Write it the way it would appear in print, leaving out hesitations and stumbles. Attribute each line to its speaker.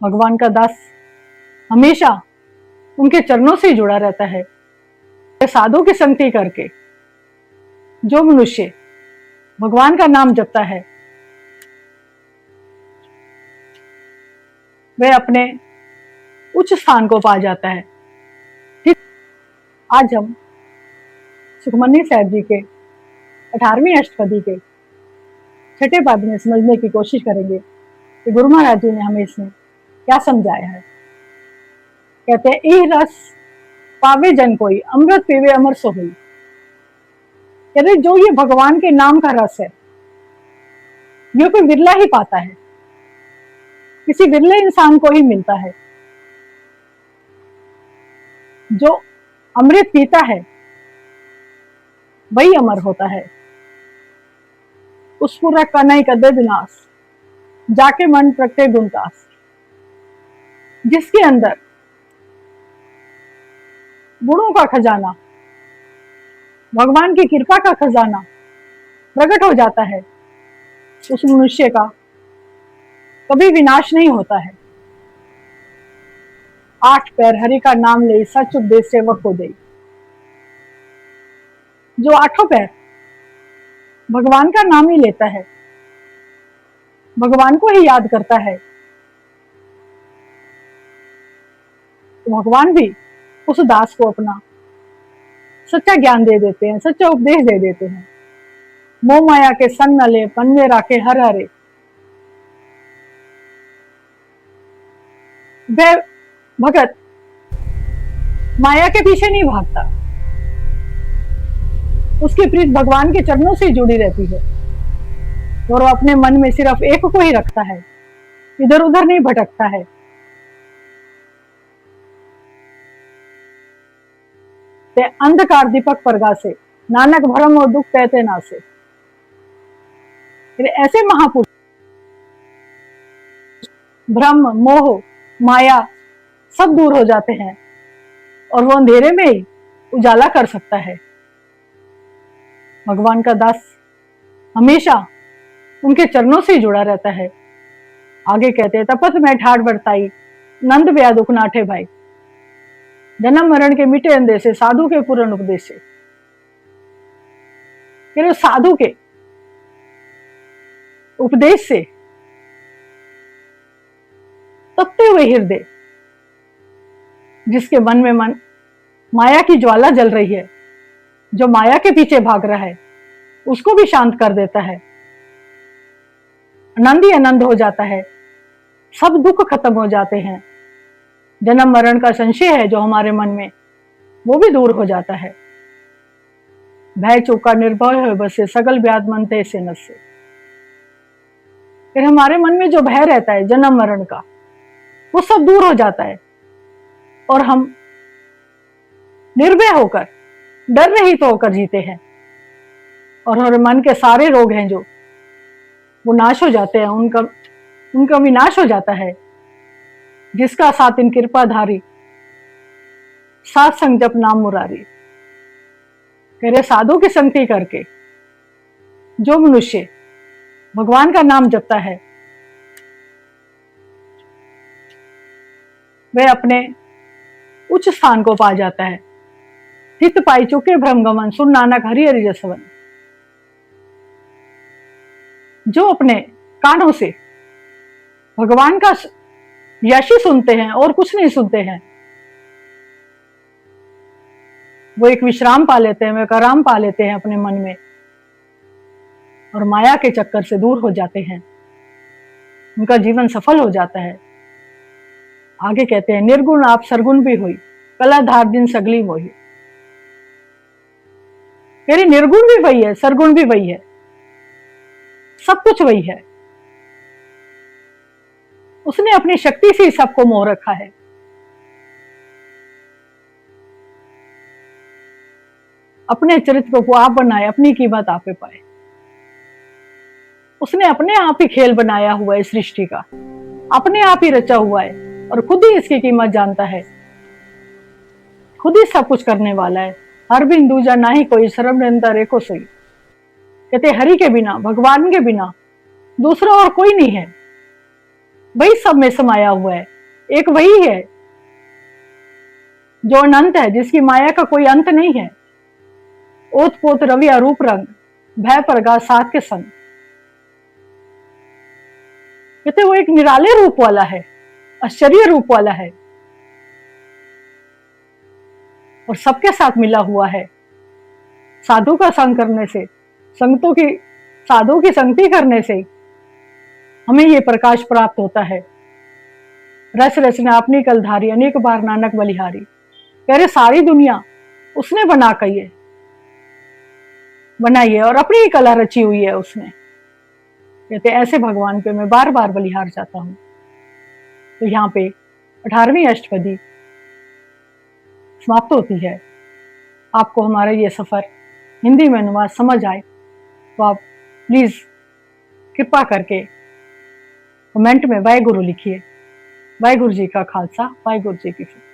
Speaker 1: भगवान का दास हमेशा उनके चरणों से ही जुड़ा रहता है। साधु की संगति करके जो मनुष्य भगवान का नाम जपता है वह अपने उच्च स्थान को पा जाता है। आज हम सुखमनी साहब जी के 18वीं अष्टपदी के छठे पद में समझने की कोशिश करेंगे कि गुरु महाराज जी ने हमें इसमें क्या समझाया है। कहते हैं, ई रस पावे जन कोई, अमृत पीवे अमर सोई। कहते जो ये भगवान के नाम का रस है ये कोई बिरला ही पाता है, किसी बिरले इंसान को ही मिलता है। जो अमृत पीता है वही अमर होता है। उस पूरा कनई कदे विनाश, जाके मन प्रगटे गुणतास। जिसके अंदर गुणों का खजाना, भगवान की कृपा का खजाना प्रकट हो जाता है, उस मनुष्य का कभी विनाश नहीं होता है। 8 पैर हरि का नाम ले, सच उपदेश सेवक को दे। जो 8 पैर भगवान का नाम ही लेता है, भगवान को ही याद करता है, तो भगवान भी उस दास को अपना सच्चा ज्ञान दे देते हैं, सच्चा उपदेश दे देते हैं। मोह माया के संग न ले, पन में राखे हर हरे। वह भगत माया के पीछे नहीं भागता, उसकी प्रीत भगवान के चरणों से जुड़ी रहती है और वो अपने मन में सिर्फ एक को ही रखता है, इधर उधर नहीं भटकता है। ते अंधकार दीपक परगासे, नानक भरम और दुख कहते नासे। ऐसे महापुरुष भ्रम, मोह, माया सब दूर हो जाते हैं और वो अंधेरे में ही उजाला कर सकता है। भगवान का दास हमेशा उनके चरणों से ही जुड़ा रहता है। आगे कहते हैं, तपत में ठाठ बरताई, नंद ब्या दुख नाठे भाई। जन्म मरण के मिटे अंदेशे, साधु के पूर्ण उपदेश से। साधु के उपदेश से तपते हुए हृदय, जिसके मन में माया की ज्वाला जल रही है, जो माया के पीछे भाग रहा है, उसको भी शांत कर देता है। आनंद ही आनंद हो जाता है, सब दुख खत्म हो जाते हैं। जन्म मरण का संशय है जो हमारे मन में, वो भी दूर हो जाता है। भय चूका निर्भय हो बसे, सगल व्याध मन ते से नसे। फिर हमारे मन में जो भय रहता है जन्म मरण का, वो सब दूर हो जाता है और हम निर्भय होकर, डर रहित होकर जीते हैं और हमारे मन के सारे रोग हैं जो वो नाश हो जाते हैं, उनका विनाश हो जाता है। जिसका साथ इन कृपाधारी, साथ संग जप नाम मुरारी। कह रहे साधु की संगति करके जो मनुष्य भगवान का नाम जपता है वह अपने उच्च स्थान को पा जाता है। हित पाई चुके भ्रम गमन, सुन नानक हरि हरि जसवन। जो अपने कानों से भगवान का यश ही सुनते हैं और कुछ नहीं सुनते हैं, वो एक विश्राम पा लेते हैं, वो एक आराम पा लेते हैं अपने मन में और माया के चक्कर से दूर हो जाते हैं। उनका जीवन सफल हो जाता है। आगे कहते हैं, निर्गुण आप सरगुण भी हुई, कला धार दिन सगली मोही। कह रही निर्गुण भी वही है, सरगुण भी वही है, सब कुछ वही है। उसने अपनी शक्ति से सबको मोह रखा है। अपने चरित्र को आप बनाए, अपनी कीमत आप पे पाए। उसने अपने आप ही खेल बनाया हुआ है सृष्टि का, अपने आप ही रचा हुआ है और खुद ही इसकी कीमत जानता है, खुद ही सब कुछ करने वाला है। हर बिंदु जा ना ही कोई, सर्व निरंतर एको सोई। कहते हरि के बिना, भगवान के बिना दूसरा और कोई नहीं है। वही सब में समाया हुआ है। एक वही है जो अनंत है, जिसकी माया का कोई अंत नहीं है। ओत पोत रवि अरूप रंग, भय प्रगास साथ के संग। कहते वो एक निराले रूप वाला है, आश्चर्य रूप वाला है, और सबके साथ मिला हुआ है। साधु का संग करने से, साधु की संगति करने से हमें ये प्रकाश प्राप्त होता है। रस रचना अपनी कलधारी, अनेक बार नानक बलिहारी। कह रहे सारी दुनिया उसने बनाई है और अपनी ही कला रची हुई है उसने। कहते ऐसे भगवान पे मैं बार बार बलिहार जाता हूं। तो यहाँ पे 18वीं अष्टपदी समाप्त होती है। आपको हमारा ये सफर हिंदी में अनुवाद समझ आए तो आप प्लीज कृपा करके कमेंट में वाहेगुरु लिखिए। वाहेगुरु जी का खालसा, वाहेगुरु जी की फतेह।